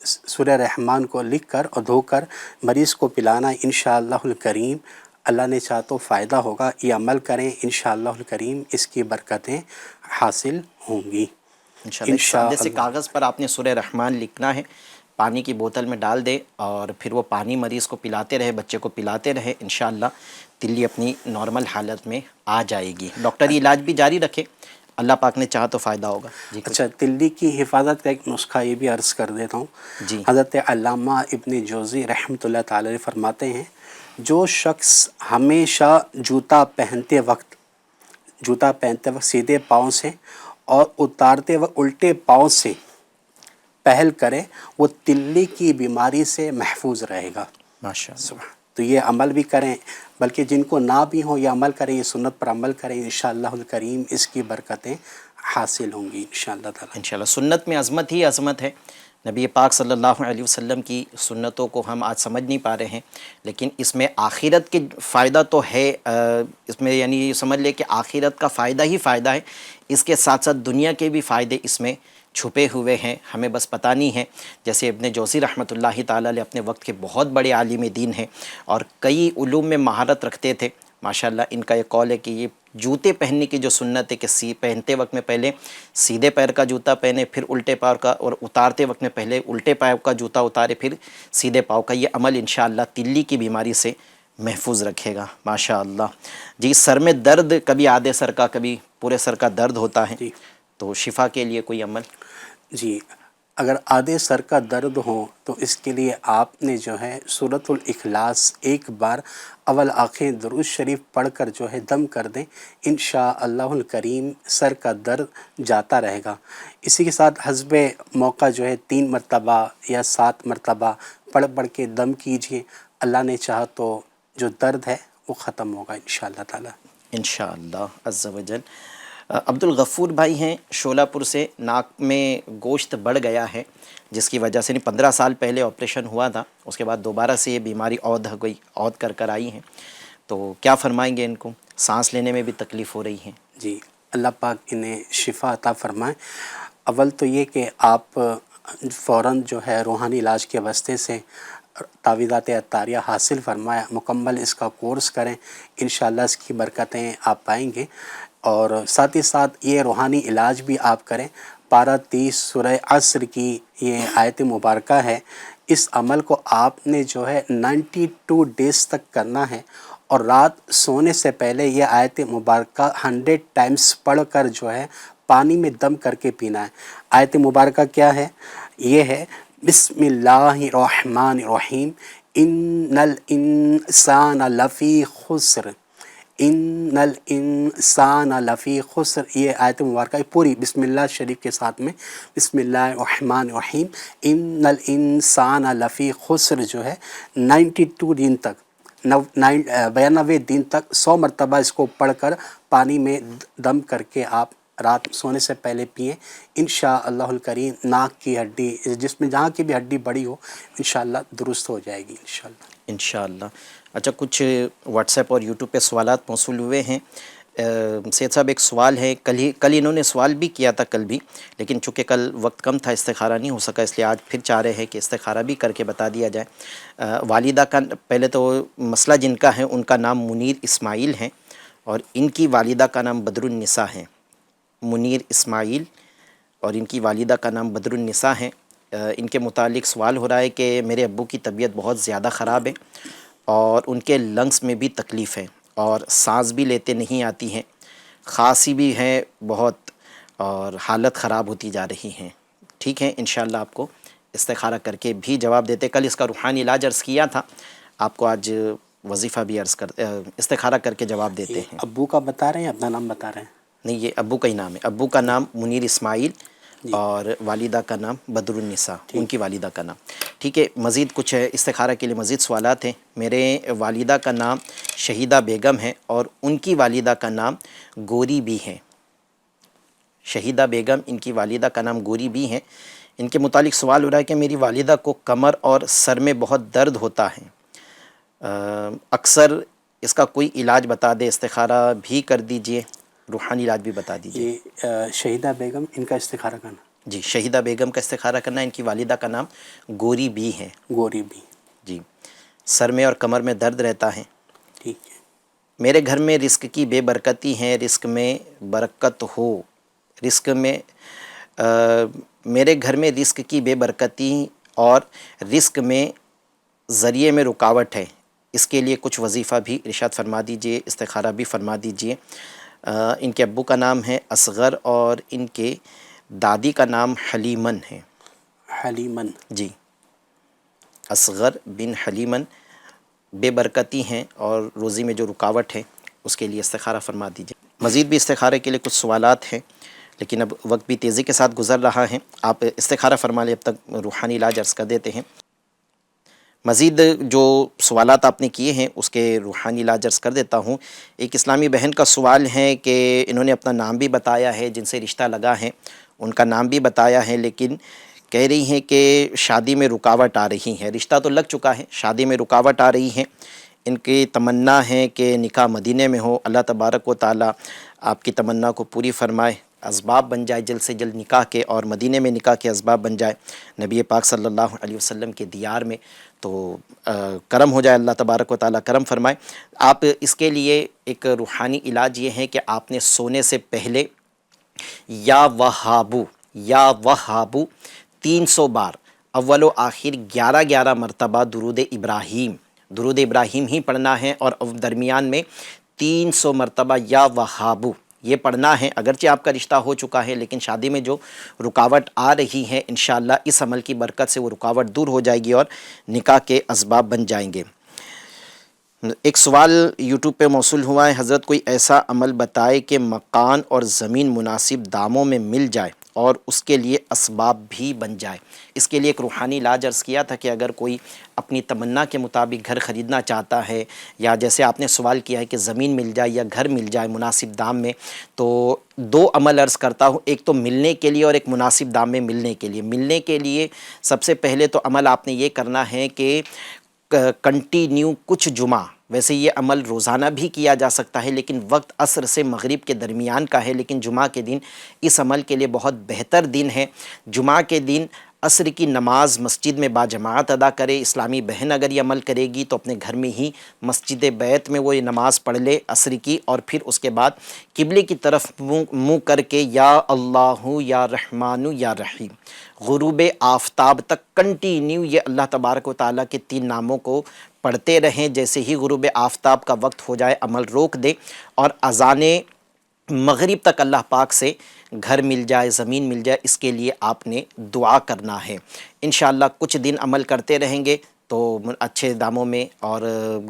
سورہ رحمان کو لکھ کر اور دھو کر مریض کو پلانا انشاءاللہ الکریم، اللہ نے چاہا تو فائدہ ہوگا۔ یہ عمل کریں انشاءاللہ الکریم، اس کی برکتیں حاصل ہوں گی انشاءاللہ۔ اس سادے سے کاغذ پر آپ نے سورہ رحمان لکھنا ہے، پانی کی بوتل میں ڈال دے اور پھر وہ پانی مریض کو پلاتے رہے، بچے کو پلاتے رہے، انشاءاللہ تلی اپنی نارمل حالت میں آ جائے گی۔ ڈاکٹر یہ علاج بھی جاری رکھے، اللہ پاک نے چاہا تو فائدہ ہوگا۔ جی اچھا، تلی کی حفاظت کا ایک نسخہ یہ بھی عرض کر دیتا ہوں۔ جی حضرت علامہ ابن جوزی رحمۃ اللہ تعالی علیہ فرماتے ہیں، جو شخص ہمیشہ جوتا پہنتے وقت سیدھے پاؤں سے اور اتارتے وقت الٹے پاؤں سے پہل کرے، وہ تلی کی بیماری سے محفوظ رہے گا۔ ماشاءاللہ۔ تو یہ عمل بھی کریں، بلکہ جن کو نہ بھی ہو یہ عمل کریں، یہ سنت پر عمل کریں، انشاءاللہ الکریم اس کی برکتیں حاصل ہوں گی انشاءاللہ تعالی۔ انشاءاللہ سنت میں عظمت ہی عظمت ہے۔ نبی پاک صلی اللہ علیہ وسلم کی سنتوں کو ہم آج سمجھ نہیں پا رہے ہیں، لیکن اس میں آخرت کے فائدہ تو ہے، اس میں یعنی یہ سمجھ لے کہ آخرت کا فائدہ ہی فائدہ ہے، اس کے ساتھ ساتھ دنیا کے بھی فائدے اس میں چھپے ہوئے ہیں، ہمیں بس پتہ نہیں ہے۔ جیسے ابن جوزی رحمۃ اللہ تعالیٰ علیہ اپنے وقت کے بہت بڑے عالم دین ہیں اور کئی علوم میں مہارت رکھتے تھے، ماشاءاللہ ان کا یہ قول ہے کہ یہ جوتے پہننے کی جو سنت ہے کہ پہنتے وقت میں پہلے سیدھے پیر کا جوتا پہنے، پھر الٹے پاؤں کا، اور اتارتے وقت میں پہلے الٹے پاؤں کا جوتا اتارے پھر سیدھے پاؤں کا، یہ عمل انشاءاللہ تلی کی بیماری سے محفوظ رکھے گا ماشاءاللہ۔ جی، سر میں درد، کبھی آدھے سر کا کبھی پورے سر کا درد ہوتا ہے، تو شفا کے لیے کوئی عمل؟ جی، اگر آدھے سر کا درد ہو تو اس کے لیے آپ نے جو ہے سورۃ الاخلاص ایک بار اول آنکھیں درود شریف پڑھ کر جو ہے دم کر دیں، انشاءاللہ الکریم سر کا درد جاتا رہے گا۔ اسی کے ساتھ حسب موقع جو ہے 3 مرتبہ یا 7 مرتبہ پڑھ کے دم کیجئے، اللہ نے چاہا تو جو درد ہے وہ ختم ہوگا انشاءاللہ تعالی۔ انشاءاللہ عز و جل۔ عبد الغفور بھائی ہیں شولہ پور سے، ناک میں گوشت بڑھ گیا ہے جس کی وجہ سے 15 سال پہلے آپریشن ہوا تھا، اس کے بعد دوبارہ سے یہ بیماری عود کر آئی ہیں، تو کیا فرمائیں گے؟ ان کو سانس لینے میں بھی تکلیف ہو رہی ہے۔ جی، اللہ پاک انہیں شفا عطا فرمائیں۔ اول تو یہ کہ آپ فوراً جو ہے روحانی علاج کے واسطے سے تعویذات عطاریہ حاصل فرمائیں، مکمل اس کا کورس کریں، انشاءاللہ اس کی برکتیں آپ پائیں گے۔ اور ساتھ ہی ساتھ یہ روحانی علاج بھی آپ کریں۔ پارہ 30 سورہ عصر کی یہ آیت مبارکہ ہے، اس عمل کو آپ نے جو ہے 92 ڈیز تک کرنا ہے، اور رات سونے سے پہلے یہ آیت مبارکہ 100 ٹائمز پڑھ کر جو ہے پانی میں دم کر کے پینا ہے۔ آیت مبارکہ کیا ہے؟ یہ ہے بسم اللہ الرحمن الرحیم، ان الانسان لفی خسر، ان الانسان لفی خسر، یہ آیت مبارکہ پوری بسم اللہ شریف کے ساتھ میں، بسم اللہ الرحمن الرحیم ان الانسان لفی خسر جو ہے 92 دن تک 92 دن تک 100 مرتبہ اس کو پڑھ کر پانی میں دم کر کے آپ رات سونے سے پہلے پئیں، انشاءاللہ الکریم ناک کی ہڈی، جس میں جہاں کی بھی ہڈی بڑی ہو انشاءاللہ درست ہو جائے گی انشاءاللہ۔ اچھا، کچھ واٹس ایپ اور یوٹیوب پہ سوالات موصول ہوئے ہیں۔ سید صاحب ایک سوال ہے، کل انہوں نے سوال بھی کیا تھا کل بھی، لیکن چونکہ کل وقت کم تھا استخارہ نہیں ہو سکا، اس لیے آج پھر چاہ رہے ہیں کہ استخارہ بھی کر کے بتا دیا جائے۔ والدہ کا پہلے تو مسئلہ جن کا ہے ان کا نام منیر اسماعیل ہے، اور ان کی والدہ کا نام بدر النساء ہے۔ منیر اسماعیل اور ان کی والدہ کا نام بدر النساء ہے۔ ان کے متعلق سوال ہو رہا ہے کہ میرے ابو کی طبیعت بہت زیادہ خراب ہے اور ان کے لنگس میں بھی تکلیف ہے اور سانس بھی لیتے نہیں آتی ہیں، کھانسی بھی ہے بہت، اور حالت خراب ہوتی جا رہی ہیں۔ ٹھیک ہے، انشاءاللہ آپ کو استخارہ کر کے بھی جواب دیتے۔ کل اس کا روحانی علاج عرض کیا تھا، آپ کو آج وظیفہ بھی استخارہ کر کے جواب دیتے ہیں۔ ابو کا بتا رہے ہیں، اپنا نام بتا رہے ہیں؟ نہیں، یہ ابو کا ہی نام ہے۔ ابو کا نام منیر اسماعیل اور والدہ کا نام بدر النساء، ان کی والدہ کا نام۔ ٹھیک ہے، مزید کچھ استخارہ کے لیے مزید سوالات ہیں۔ میرے والدہ کا نام شہیدہ بیگم ہے اور ان کی والدہ کا نام گوری بھی ہے۔ شہیدہ بیگم ان کی والدہ کا نام گوری بھی ہے۔ ان کے متعلق سوال ہو رہا ہے کہ میری والدہ کو کمر اور سر میں بہت درد ہوتا ہے، اکثر اس کا کوئی علاج بتا دے، استخارہ بھی کر دیجئے۔ روحانی علاج بھی بتا دیجیے۔ یہ شہیدہ بیگم، ان کا استخارہ کرنا؟ جی، شہیدہ بیگم کا استخارہ کرنا، ان کی والدہ کا نام گوری بی ہے۔ گوری بی، جی، سر میں اور کمر میں درد رہتا ہے۔ ٹھیک ہے۔ میرے گھر میں رزق کی بے برکتی ہے، رزق میں برکت ہو، رزق میں میرے گھر میں رزق کی بے برکتی اور رزق میں ذریعے میں رکاوٹ ہے، اس کے لیے کچھ وظیفہ بھی ارشاد فرما دیجئے، استخارہ بھی فرما دیجئے۔ ان کے ابو کا نام ہے اصغر اور ان کے دادی کا نام حلیمن ہے۔ حلیمن، جی، اصغر بن حلیمن بے برکتی ہیں اور روزی میں جو رکاوٹ ہے اس کے لیے استخارہ فرما دیجئے۔ مزید بھی استخارے کے لیے کچھ سوالات ہیں، لیکن اب وقت بھی تیزی کے ساتھ گزر رہا ہے، آپ استخارہ فرما لیں، اب تک روحانی علاج عرض کر دیتے ہیں۔ مزید جو سوالات آپ نے کیے ہیں اس کے روحانی علاج عرض کر دیتا ہوں۔ ایک اسلامی بہن کا سوال ہے کہ انہوں نے اپنا نام بھی بتایا ہے، جن سے رشتہ لگا ہے ان کا نام بھی بتایا ہے، لیکن کہہ رہی ہیں کہ شادی میں رکاوٹ آ رہی ہے، رشتہ تو لگ چکا ہے، شادی میں رکاوٹ آ رہی ہے۔ ان کی تمنا ہے کہ نکاح مدینے میں ہو، اللہ تبارک و تعالی آپ کی تمنا کو پوری فرمائے، اسباب بن جائے جلد سے جلد نکاح کے، اور مدینے میں نکاح کے اسباب بن جائے نبی پاک صلی اللہ علیہ وسلم کے دیار میں، تو کرم ہو جائے، اللہ تبارک و تعالی کرم فرمائے۔ آپ اس کے لیے ایک روحانی علاج یہ ہے کہ آپ نے سونے سے پہلے یا وہابو 300 بار اول و آخر 11 مرتبہ درود ابراہیم ہی پڑھنا ہے، اور درمیان میں 300 مرتبہ یا وہابو یہ پڑھنا ہے۔ اگرچہ آپ کا رشتہ ہو چکا ہے لیکن شادی میں جو رکاوٹ آ رہی ہے، انشاءاللہ اس عمل کی برکت سے وہ رکاوٹ دور ہو جائے گی اور نکاح کے اسباب بن جائیں گے۔ ایک سوال یوٹیوب پہ موصول ہوا ہے، حضرت کوئی ایسا عمل بتائے کہ مکان اور زمین مناسب داموں میں مل جائے اور اس کے لیے اسباب بھی بن جائے۔ اس کے لیے ایک روحانی علاج عرض کیا تھا کہ اگر کوئی اپنی تمنا کے مطابق گھر خریدنا چاہتا ہے، یا جیسے آپ نے سوال کیا ہے کہ زمین مل جائے یا گھر مل جائے مناسب دام میں، تو 2 عمل عرض کرتا ہوں، ایک تو ملنے کے لیے اور ایک مناسب دام میں ملنے کے لیے۔ ملنے کے لیے سب سے پہلے تو عمل آپ نے یہ کرنا ہے کہ کنٹینیو کچھ جمعہ، ویسے یہ عمل روزانہ بھی کیا جا سکتا ہے لیکن وقت عصر سے مغرب کے درمیان کا ہے، لیکن جمعہ کے دن اس عمل کے لیے بہت بہتر دن ہے۔ جمعہ کے دن عصر کی نماز مسجد میں باجماعت ادا کرے۔ اسلامی بہن اگر یہ عمل کرے گی تو اپنے گھر میں ہی مسجد بیت میں وہ یہ نماز پڑھ لے عصر کی، اور پھر اس کے بعد قبلے کی طرف منہ کر کے یا اللہ یا رحمان یا رحیم غروب آفتاب تک کنٹینیو یہ اللہ تبارک و تعالیٰ کے 3 ناموں کو پڑھتے رہیں۔ جیسے ہی غروب آفتاب کا وقت ہو جائے عمل روک دے، اور اذان مغرب تک اللہ پاک سے گھر مل جائے، زمین مل جائے، اس کے لیے آپ نے دعا کرنا ہے۔ انشاءاللہ کچھ دن عمل کرتے رہیں گے تو اچھے داموں میں اور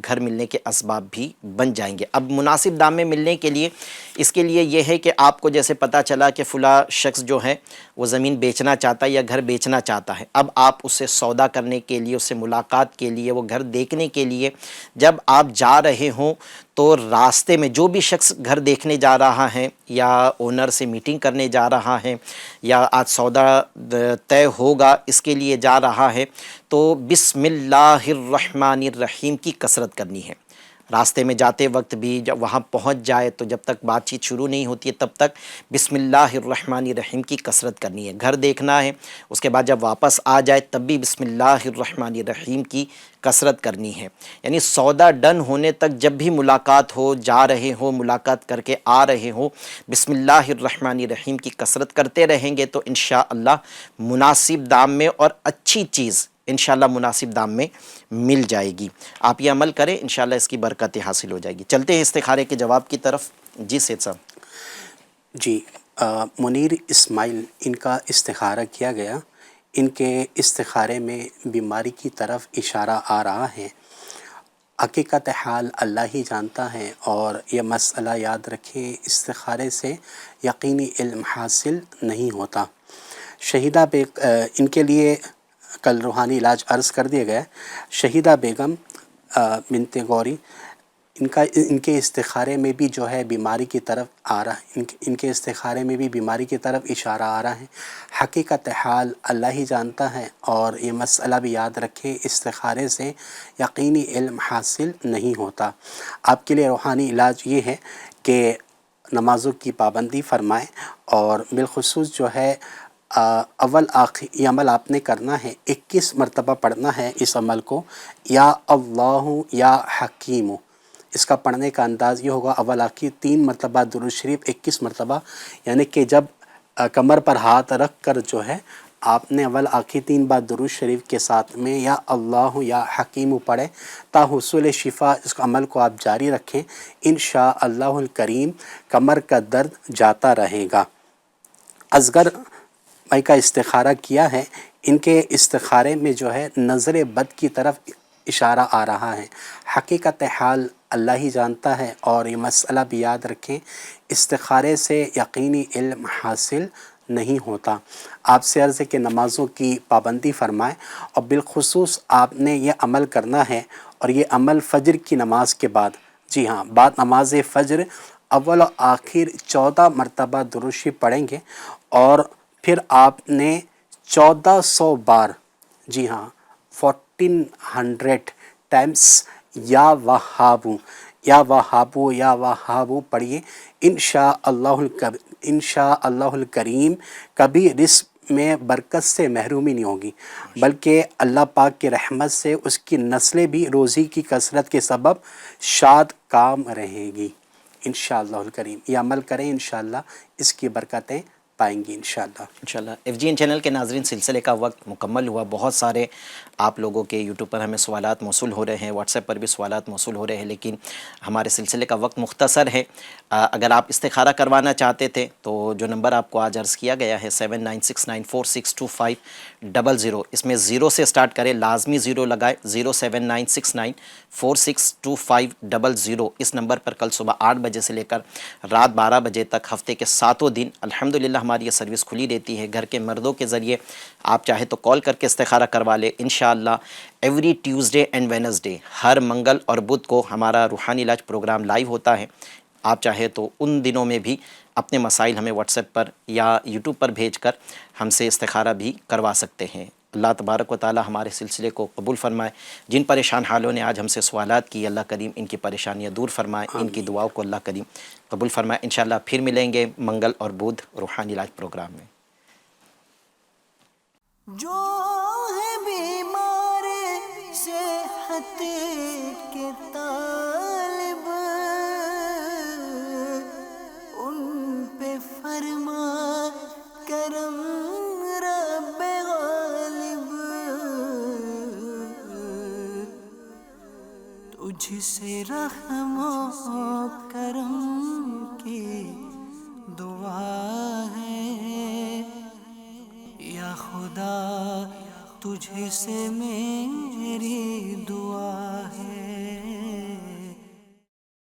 گھر ملنے کے اسباب بھی بن جائیں گے۔ اب مناسب دام میں ملنے کے لیے، اس کے لیے یہ ہے کہ آپ کو جیسے پتہ چلا کہ فلاں شخص جو ہے وہ زمین بیچنا چاہتا ہے یا گھر بیچنا چاہتا ہے، اب آپ اس سے سودا کرنے کے لیے، اس سے ملاقات کے لیے، وہ گھر دیکھنے کے لیے جب آپ جا رہے ہوں تو راستے میں جو بھی شخص گھر دیکھنے جا رہا ہے یا اونر سے میٹنگ کرنے جا رہا ہے یا آج سودا طے ہوگا اس کے لیے جا رہا ہے، تو بسم اللہ الرحمن الرحیم کی کثرت کرنی ہے۔ راستے میں جاتے وقت بھی جب وہاں پہنچ جائے تو جب تک بات چیت شروع نہیں ہوتی ہے تب تک بسم اللہ الرحمن الرحیم کی کثرت کرنی ہے۔ گھر دیکھنا ہے، اس کے بعد جب واپس آ جائے تب بھی بسم اللہ الرحمن الرحیم کی کثرت کرنی ہے۔ یعنی سودا ڈن ہونے تک جب بھی ملاقات ہو، جا رہے ہو، ملاقات کر کے آ رہے ہو، بسم اللہ الرحمن الرحیم کی کثرت کرتے رہیں گے تو انشاءاللہ مناسب دام میں اور اچھی چیز انشاءاللہ مناسب دام میں مل جائے گی۔ آپ یہ عمل کریں، انشاءاللہ اس کی برکتیں حاصل ہو جائے گی۔ چلتے ہیں استخارے کے جواب کی طرف۔ جی سید صاحب۔ جی، منیر اسماعیل، ان کا استخارہ کیا گیا، ان کے استخارے میں بیماری کی طرف اشارہ آ رہا ہے۔ حقیقت حال اللہ ہی جانتا ہے، اور یہ مسئلہ یاد رکھیں، استخارے سے یقینی علم حاصل نہیں ہوتا۔ شہیدہ ان کے لیے کل روحانی علاج عرض کر دیا گیا۔ شہیدہ بیگم بنت غوری، ان کے استخارے میں بھی جو ہے بیماری کی طرف آ رہا ہے، ان کے استخارے میں بھی بیماری کی طرف اشارہ آ رہا ہے۔ حقیقت حال اللہ ہی جانتا ہے، اور یہ مسئلہ بھی یاد رکھیں، استخارے سے یقینی علم حاصل نہیں ہوتا۔ آپ کے لیے روحانی علاج یہ ہے کہ نمازوں کی پابندی فرمائیں، اور بالخصوص جو ہے اول آخر یہ عمل آپ نے کرنا ہے، 21 مرتبہ پڑھنا ہے اس عمل کو، یا اللہ یا حکیم۔ اس کا پڑھنے کا انداز یہ ہوگا، اول آخر 3 مرتبہ درود شریف 21 مرتبہ، یعنی کہ جب کمر پر ہاتھ رکھ کر جو ہے آپ نے اول آخر 3 بار درود شریف کے ساتھ میں یا اللہ یا حکیم پڑھے، تا حصول شفا اس عمل کو آپ جاری رکھیں، انشاءاللہ الکریم کمر کا درد جاتا رہے گا۔ اصغر بھائی کا استخارہ کیا ہے، ان کے استخارے میں جو ہے نظر بد کی طرف اشارہ آ رہا ہے۔ حقیقت حال اللہ ہی جانتا ہے، اور یہ مسئلہ بھی یاد رکھیں، استخارے سے یقینی علم حاصل نہیں ہوتا۔ آپ سے عرض ہے کہ نمازوں کی پابندی فرمائیں، اور بالخصوص آپ نے یہ عمل کرنا ہے، اور یہ عمل فجر کی نماز کے بعد، جی ہاں، بعد نماز فجر اول و آخر 14 مرتبہ درود شریف پڑھیں گے، اور پھر آپ نے 1400 بار، جی ہاں 1400 ٹائمس یا وہابو یا وہابو یا وہابو پڑھیے، انشاءاللہ الکریم کبھی رزق میں برکت سے محرومی نہیں ہوگی، بلکہ اللہ پاک کی رحمت سے اس کی نسلیں بھی روزی کی کثرت کے سبب شاد کام رہے گی انشاءاللہ الکریم۔ یہ عمل کریں، انشاءاللہ اس کی برکتیں پائیں گی انشاءاللہ۔ انشاءاللہ ایف جی این چینل کے ناظرین، سلسلے کا وقت مکمل ہوا۔ بہت سارے آپ لوگوں کے یوٹیوب پر ہمیں سوالات موصول ہو رہے ہیں، واٹس ایپ پر بھی سوالات موصول ہو رہے ہیں، لیکن ہمارے سلسلے کا وقت مختصر ہے۔ اگر آپ استخارہ کروانا چاہتے تھے تو جو نمبر آپ کو آج عرض کیا گیا ہے 7969462500، اس میں 0 سے سٹارٹ کریں، لازمی 0 لگائے، 07969462500، اس نمبر پر کل صبح 8 بجے سے لے کر رات 12 بجے تک ہفتے کے 7 دن الحمدللہ ہماری یہ سروس کھلی رہتی ہے۔ گھر کے مردوں کے ذریعے آپ چاہے تو کال کر کے استخارہ کروا لیں انشاءاللہ۔ ایوری ٹیوزڈے اینڈ وینسڈے، ہر منگل اور بدھ کو ہمارا روحانی علاج پروگرام لائیو ہوتا ہے۔ آپ چاہے تو ان دنوں میں بھی اپنے مسائل ہمیں واٹس ایپ پر یا یوٹیوب پر بھیج کر ہم سے استخارہ بھی کروا سکتے ہیں۔ اللہ تبارک و تعالی ہمارے سلسلے کو قبول فرمائے۔ جن پریشان حالوں نے آج ہم سے سوالات کی، اللہ کریم ان کی پریشانیاں دور فرمائے، ان کی دعاؤں کو اللہ کریم قبول فرمائے۔ انشاءاللہ پھر ملیں گے منگل اور بدھ روحانی علاج پروگرام میں۔ جو ہے بیمار صحت کے طالب، ان پہ فرما کرم رب غالب، تجھ سے رحم و کرم کی دعا ہے، یا خدا تجھ سے میری دعا